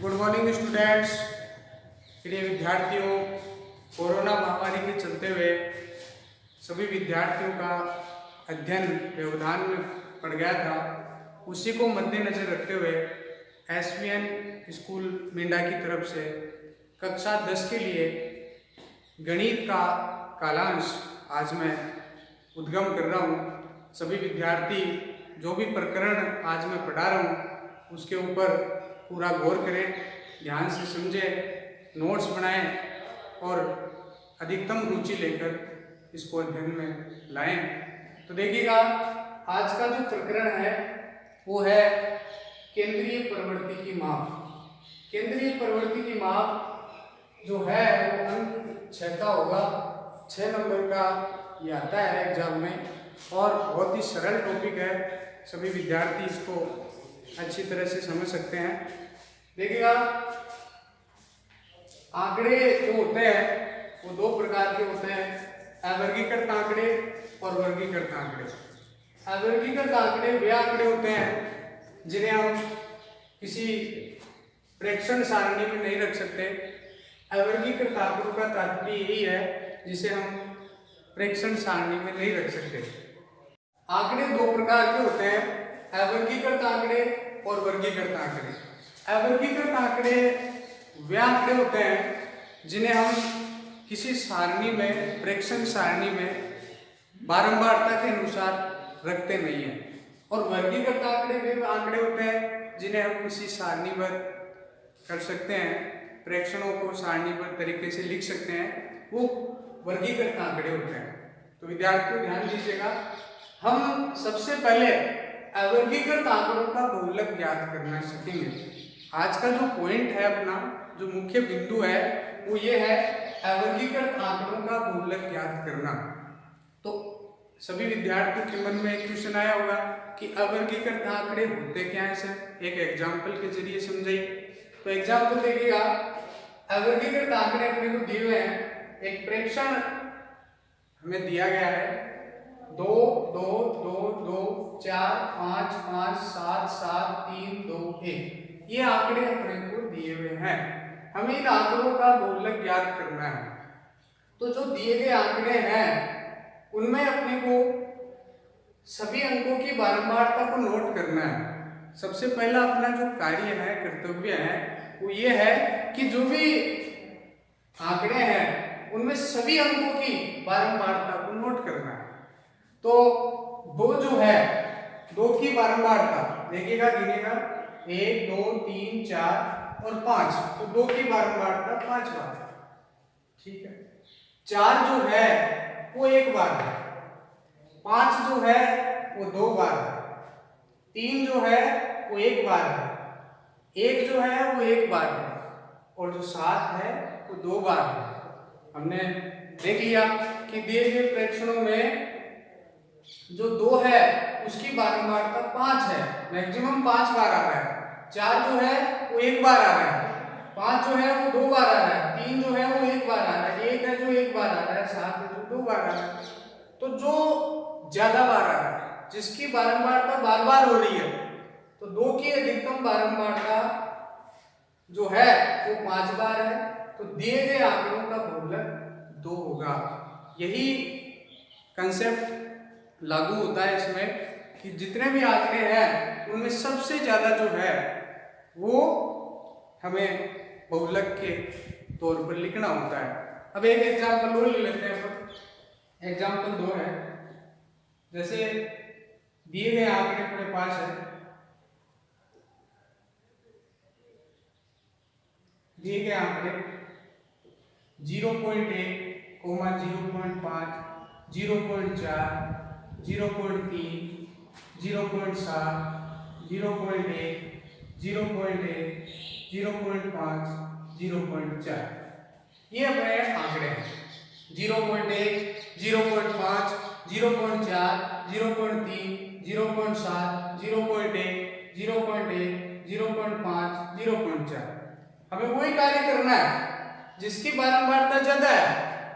Good morning students. प्रिय विद्यार्थियों, corona महामारी के चलते हुए सभी विद्यार्थियों का अध्ययन व्यवधान में पड़ गया था। उसी को मद्देनजर रखते हुए एसवीएन स्कूल मिंडा की तरफ से कक्षा 10 के लिए गणित का कालांश आज मैं उद्गम कर रहा हूँ। सभी विद्यार्थी जो भी प्रकरण आज मैं पढ़ा रहा हूँ उसके ऊपर पूरा गौर करें, ध्यान से समझें, नोट्स बनाएं और अधिकतम रुचि लेकर इसको अध्ययन में लाएं। तो देखिएगा, आज का जो प्रकरण है वो है केंद्रीय प्रवृत्ति की माप। केंद्रीय प्रवृत्ति की माप जो है वो अंक 6 का होगा। 6 नंबर का ये आता है एग्जाम में और बहुत ही सरल टॉपिक है। सभी विद्यार्थी इसको अच्छी तरह से समझ सकते हैं। देखिएगा, आंकड़े जो होते हैं वो 2 प्रकार के होते हैं, अवर्गीकृत आंकड़े और वर्गीकृत आंकड़े। अवर्गीकृत आंकड़े वे आंकड़े होते हैं जिन्हें हम किसी प्रेक्षण सारणी में नहीं रख सकते। अवर्गीकृत आंकड़ों का तात्पर्य यही है जिसे हम प्रेक्षण सारणी में नहीं रख सकते। आंकड़े 2 प्रकार के होते हैं, अवर्गीकृत आंकड़े और वर्गीकृत आंकड़े। अवर्गीकृत आंकड़े वे आंकड़े होते हैं जिन्हें हम किसी सारणी में, प्रेक्षण सारणी में बारंबारता के अनुसार रखते नहीं हैं। और वर्गीकृत आंकड़े वे आंकड़े होते हैं जिन्हें हम किसी सारणीबद्ध कर सकते हैं, प्रेक्षणों को सारणीबद्ध तरीके से लिख सकते हैं, वो वर्गीकृत आंकड़े होते हैं। तो विद्यार्थियों ध्यान दीजिएगा, हम सबसे पहले अवर्गीकृत आंकड़ों का बहुलक ज्ञात करना सीखेंगे। आज का जो पॉइंट है, अपना जो मुख्य बिंदु है वो ये है अवर्गीकृत आंकड़ों का बहुलक ज्ञात करना। तो सभी विद्यार्थियों के मन में एक क्वेश्चन आया होगा कि अवर्गीकृत आंकड़े होते क्या है सर, एक एग्जाम्पल के जरिए समझाइए। तो एग्जाम्पल देखिएगा, अवर्गीकृत आंकड़े अपने को दिए हुए हैं। एक प्रेक्षण हमें दिया गया है 2 2 2 2 4 5 5 7 7 3 2 1, ये आंकड़े अपने को दिए हुए हैं। हमें इन आंकड़ों का बहुलक ज्ञात करना है। तो जो दिए गए आंकड़े हैं उनमें अपने को सभी अंकों की बारंबारता को नोट करना है। सबसे पहला अपना जो कार्य है, कर्तव्य है, वो ये है कि जो भी आंकड़े हैं उनमें सभी अंकों की बारंबारता को नोट करना है। तो 2 जो है, 2 की बारंबारता देखिएगा, गिनेगा 1 2 3 4 और 5, तो 2 की बारंबारता 5 बार है, ठीक है। 4 जो है वो 1 बार है, 5 जो है वो 2 बार है, 3 जो है वो 1 बार है, 1 जो है वो 1 बार है और जो 7 है वो 2 बार है। हमने देख लिया कि दिए गए प्रेक्षणों में जो 2 है उसकी बारंबारता 5 है, मैक्सिमम 5 बार आ रहा है। 4 जो है वो 1 बार आ रहा है, 5 जो है वो 2 बार आ रहा है, 3 जो है वो 1 बार आ रहा है, 1 है जो 1 बार आ रहा है, 7 है जो 2 बार आ रहा है। तो जो ज्यादा बार आ रहा है, जिसकी बारंबारता बार बार हो रही है, तो 2 की अधिकतम बारंबारता जो है वो 5 बार है। तो दिए गए आंकड़ों का बहुलक 2 होगा। यही कंसेप्ट लागू होता है इसमें कि जितने भी आंकड़े हैं उनमें सबसे ज्यादा जो है वो हमें बहुलक के तौर पर लिखना होता है। अब एक एग्जाम्पल और ले लेते हैं अपन। एग्जाम्पल 2 है, जैसे दिए गए आंकड़े अपने पास है, दिए गए आंकड़े 0.1, 0.5, 0.4, 0.3, 0.7, 0.1, 0.1, 0.5, 0.4, ये अपने आंकड़े हैं। 0.1, 0.5, 0.4, 0.3, 0.7, 0.1, 0.1, 0.5, 0.4। हमें वही कार्य करना है जिसकी बारंबारता ज्यादा है,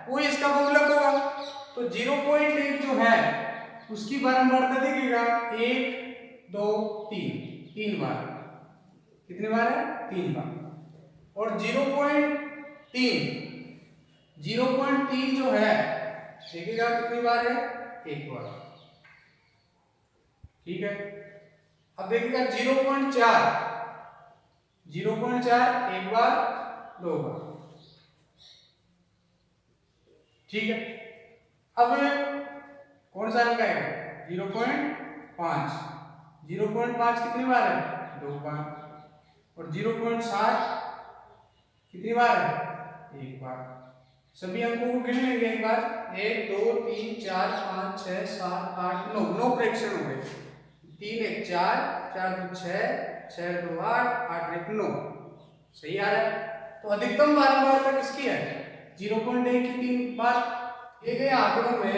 वो इसका बहुलक होगा। तो 0.1 जो है उसकी बारंबारता देखिएगा 1 2 3, 3 बार। कितने बार है? 3 बार। और 0.3 0.3 जो है देखिएगा कितनी बार है, एक बार। ठीक है, अब देखिएगा 0.4 एक बार, दो बार। ठीक है, अब कौन सा अंक है, 0.5 0.5 कितनी बार है, दो बार। और 0.7 कितनी बार है, एक बार। सभी अंकों को गिन लेंगे एक बार, 1 2 3 4 5 6 7 8 9, 9 प्रेक्षण हो गए। 3 1 4 4 2 6 6 2 8 8 1 9, सही आ रहा है। तो अधिकतम बारंबारता किसकी है, 0.1 की 3 बार। दिए गए आंकड़ों में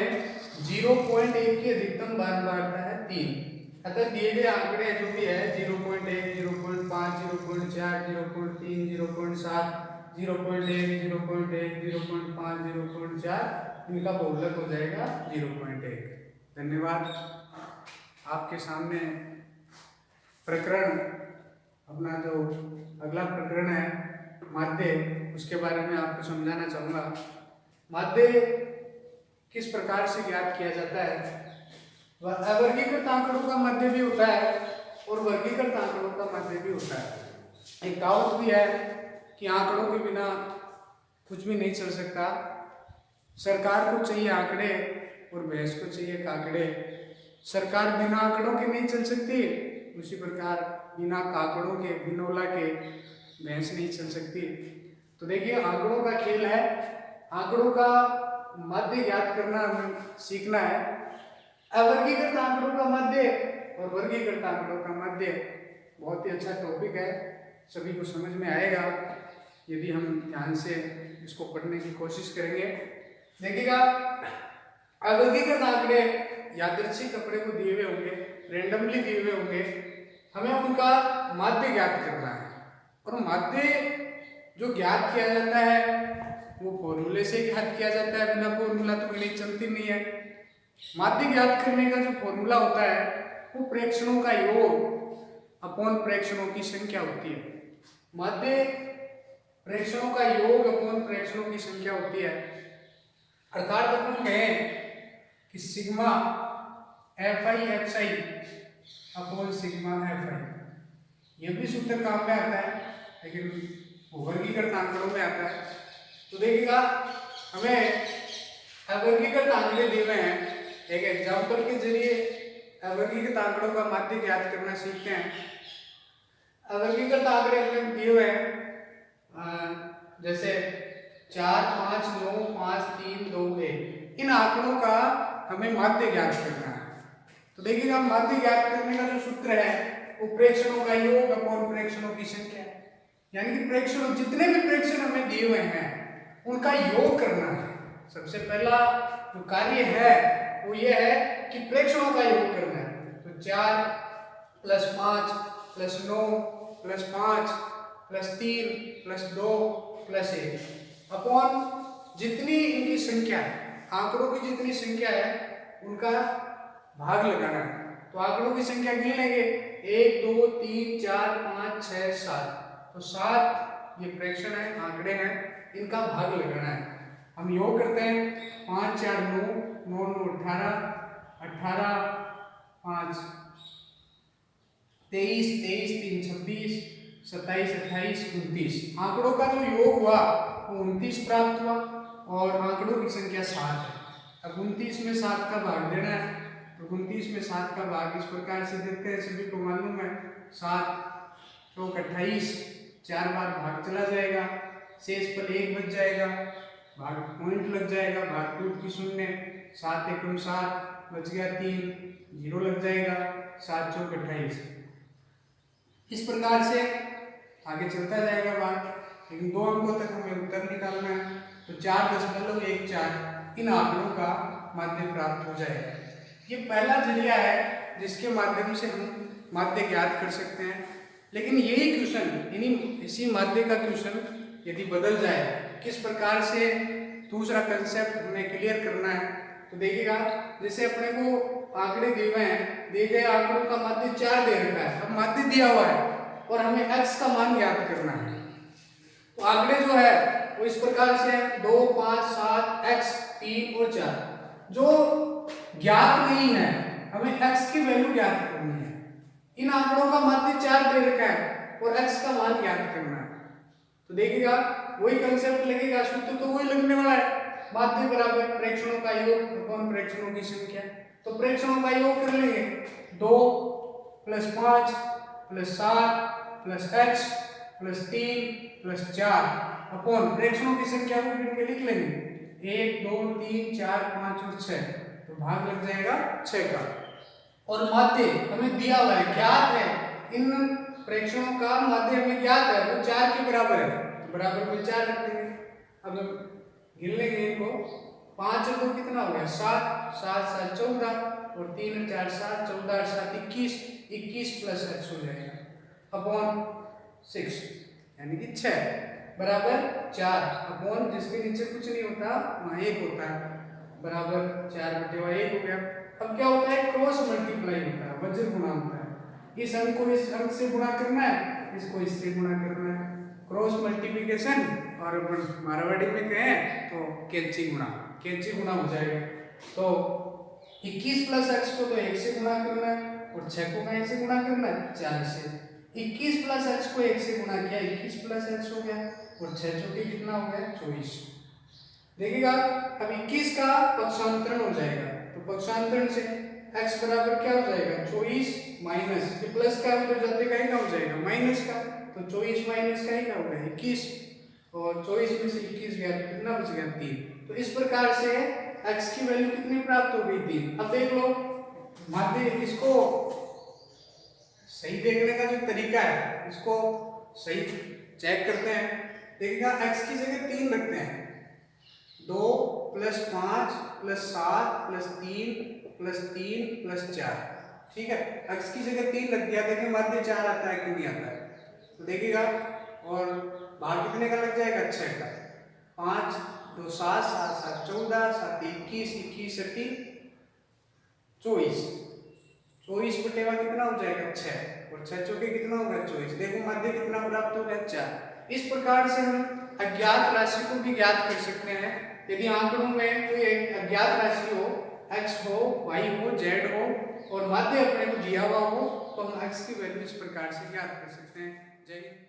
0.1 की अधिकतम बारंबारता है 3, अतः दिए गए आंकड़े जो भी है 0.1 0.5 0.4 0.3 0.7 0.1 0.1 0.5 0.4, इनका बहुलक हो जाएगा 0.1। धन्यवाद। आपके सामने प्रकरण, अपना जो अगला प्रकरण है माध्य, उसके बारे में आपको समझाना चाहूँगा। माध्य किस प्रकार से ज्ञात किया जाता है। वह अवर्गीकृत आंकड़ों का मध्य भी होता है और वर्गीकृत आंकड़ों का मध्य भी होता है। एक कहावत भी है कि आंकड़ों के बिना कुछ भी नहीं चल सकता। सरकार को चाहिए आंकड़े और भैंस को चाहिए काकड़े। सरकार बिना आंकड़ों के नहीं चल सकती, उसी प्रकार बिना काकड़ों के, बिनौला के भैंस नहीं चल सकती। तो देखिए, आंकड़ों का खेल है, आंकड़ों का मध्य ज्ञात करना हमें सीखना है। अवर्गीकृत आंकड़ों का मध्य और वर्गीकृत आंकड़ों का मध्य बहुत ही अच्छा टॉपिक है, सभी को समझ में आएगा यदि हम ध्यान से इसको पढ़ने की कोशिश करेंगे। देखिएगा, अवर्गीकृत आंकड़े यादृच्छिक आंकड़े को दिए हुए होंगे, रेंडमली दिए हुए होंगे, हमें उनका माध्य ज्ञात करना है। और माध्य जो ज्ञात किया जाता है वो फॉर्मूले से ज्ञात किया जाता है, बिना फॉर्मूला तो गणित चलती नहीं है। माध्य ज्ञात करने का जो फॉर्मूला होता है वो प्रेक्षणों का योग अपॉन प्रेक्षणों की संख्या होती है। माध्य प्रेक्षणों का योग अपॉन प्रेक्षणों की संख्या होती है। अर्थात अपन कहें कि sigma FI upon sigma FI, यह भी सूत्र काम में आता है लेकिन वर्गीकृत आंकड़ों में आता है। तो देखिएगा, हमें अवर्गीकृत आंकड़े दिए हुए हैं, एक एग्जाम्पल के जरिए अवर्गीकृत आंकड़ों का माध्य ज्ञात करना सीखते हैं। अवर्गीकृत आंकड़े हमें दिए हुए हैं जैसे 4 5 9 5 3 2 1, इन आंकड़ों का हमें माध्य ज्ञात करना है। तो देखिएगा, माध्य ज्ञात करने का जो सूत्र है वो प्रेक्षणों का योग अपॉन प्रेक्षणों की संख्या है। यानी कि प्रेक्षण, जितने भी प्रेक्षण हमें दिए हुए हैं उनका योग करना है। सबसे पहला जो कार्य है वो ये है कि प्रेक्षणों का योग करना है। तो 4 + 5 + 9 + 5 + 3 + 2 + 1 अपॉन जितनी इनकी संख्या है, आंकड़ों की जितनी संख्या है उनका भाग लगाना है। तो आंकड़ों की संख्या गिन लेंगे, 1 2 3 4 5 6 7, तो 7 ये प्रेक्षण है, आंकड़े हैं, इनका भाग लगाना है। हम योग करते हैं, 5 4 9 9 9 18 18 5 23 23 3 26 27 28 29, आंकड़ों का जो योग हुआ वो 29 प्राप्त हुआ और आंकड़ों की संख्या 7 है। अब 29 में 7 का भाग देना है, तो 29 में 7 का भाग इस प्रकार से देते हैं, सभी को मालूम है, 7 चौक 28, 4 बार भाग चला जाएगा, शेष पर 1 बच जाएगा, भाग पॉइंट लग जाएगा, भाग टूट की 0, 7 एकम 7 बच गया 3, 0 लग जाएगा, 7 चौक 28। इस प्रकार से आगे चलता जाएगा भाग, लेकिन 2 अंकों तक हमें उत्तर निकालना है। तो 4.14 इन आंकड़ों का माध्य प्राप्त हो जाएगा। ये पहला जरिया है जिसके माध्यम से हम माध्य ज्ञात कर सकते हैं। लेकिन यही क्वेश्चन, इसी माध्य का क्वेश्चन यदि बदल जाए, किस प्रकार से दूसरा कंसेप्ट हमें क्लियर करना है। तो देखिएगा, जैसे अपने को आंकड़े दिए हुए हैं, दिए गए आंकड़ों का माध्य 4 दे रखा है, अब माध्य दिया हुआ है और हमें x का मान ज्ञात करना है। तो आंकड़े जो है वो इस प्रकार से है 2, 5, 7, x 3 और 4। जो ज्ञात नहीं है हमें x की वैल्यू ज्ञात करनी है। इन आंकड़ों का माध्य 4 दे रखा है और x का मान ज्ञात करना है। तो देखिएगा वही कंसेप्ट लगेगा, सूत्र तो वही लगने वाला है, माध्य बराबर प्रेक्षणों का योग अपॉन प्रेक्षणों की संख्या। तो प्रेक्षणों का योग कर लेंगे 2 + 5 + 7 + x + 3 + 4 अपॉन प्रेक्षणों की संख्या को गिन के लिख लेंगे 1, 2, 3, 4, 5 और 6। तो भाग लग जाएगा 6 का। और माध्य हमें दिया हुआ है, ज्ञात है, इन प्रेक्षणों का माध्य हमें ज्ञात है, वो 4 के बराबर है। तो बराबर में 4 रख देंगे। अब गिन लेंगे इनको, 5 और 2 कितना हो गया 7, 7 7 14 और 3 और 4 7, 14 और 7 21, 21 + x हो जाएगा अपॉन 6 यानी कि 6 बराबर 4 अपॉन जिसके नीचे कुछ नहीं होता वहाँ 1 होता है, बराबर 4/1 हो गया। अब क्या होता है, क्रॉस मल्टीप्लाई होता है, वज्र गुणा होता है। इस अंक को इस अंक से गुणा करना है, इसको इससे गुणा करना है, क्रॉस मल्टीप्लिकेशन। और मारवाड़ी में कहें तो कैंची गुणा हो जाएगा। तो 21 + x को तो 1 से गुणा करना है और 6 को कहीं से गुणा करना है 4 से। 21 + x को 1 से गुणा किया 21 + x हो गया और 6 चौके कितना हो गया 24। देखिएगा अब 21 का पक्षांतरण हो जाएगा, तो पक्षांतरण से x बराबर क्या हो जाएगा 24 माइनस, ये प्लस का उधर जाते का ही ना हो जाएगा माइनस का, तो 24 माइनस का ही ना होगा 21 और 24 में से 21 गया तो कितना बच गया 3। तो इस प्रकार से x की वैल्यू कितनी प्राप्त हो गई 3। अब देख लो माध्य, इसको सही देखने का जो तरीका है इसको सही चेक करते हैं। देखिएगा x की जगह 3 रखते हैं, 2 + 5 + 7 + 3 + 3 + 4, ठीक है। x की जगह 3 रख दिया, देखिए माध्य 4 आता है कि नहीं आता है, तो देखिएगा और भाग कितने का लग जाएगा 6 का, 5 2 7 7 7 14 7 21 21 18 24, 24 बटेवा कितना हो जाएगा 6 और 6 चौके कितना होगा 24। देखो माध्य कितना प्राप्त हो गया 4। इस प्रकार से हम अज्ञात राशि को भी ज्ञात कर सकते हैं। यदि आंकड़ों में कोई एक अज्ञात राशि हो, x हो, y हो, z हो और माध्य अपने को दिया हुआ हो, तो हम x की वैल्यू इस प्रकार से ज्ञात कर सकते हैं। जय हिंद।